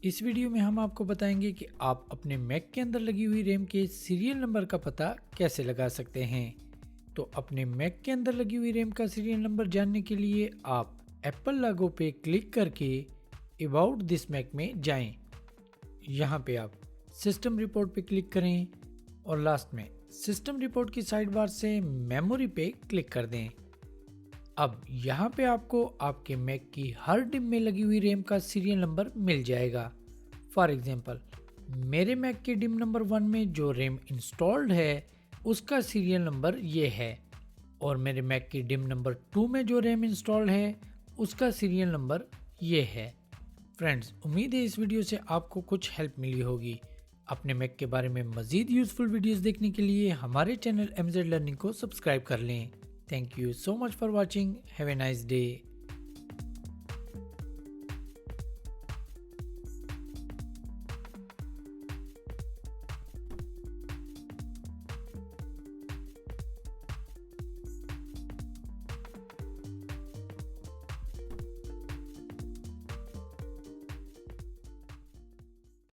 इस वीडियो में हम आपको बताएंगे कि आप अपने मैक के अंदर लगी हुई रैम के सीरियल नंबर का पता कैसे लगा सकते हैं। तो अपने मैक के अंदर लगी हुई रैम का सीरियल नंबर जानने के लिए आप एप्पल लोगो पे क्लिक करके अबाउट दिस मैक में जाएं। यहाँ पे आप सिस्टम रिपोर्ट पे क्लिक करें और लास्ट में सिस्टम रिपोर्ट की साइड बार से मेमोरी पे क्लिक कर दें। अब यहाँ पे आपको आपके मैक की हर डिम में लगी हुई रैम का सीरियल नंबर मिल जाएगा। फॉर एग्जांपल, मेरे मैक के डिम नंबर 1 में जो रैम इंस्टॉल्ड है उसका सीरियल नंबर ये है और मेरे मैक की डिम नंबर 2 में जो रैम इंस्टॉल्ड है उसका सीरियल नंबर ये है। फ्रेंड्स, उम्मीद है इस वीडियो से आपको कुछ हेल्प मिली होगी। अपने मैक के बारे में मज़ीद यूज़फुल वीडियोस देखने के लिए हमारे चैनल MZ लर्निंग को सब्सक्राइब कर लें। Thank you so much for watching. Have a nice day.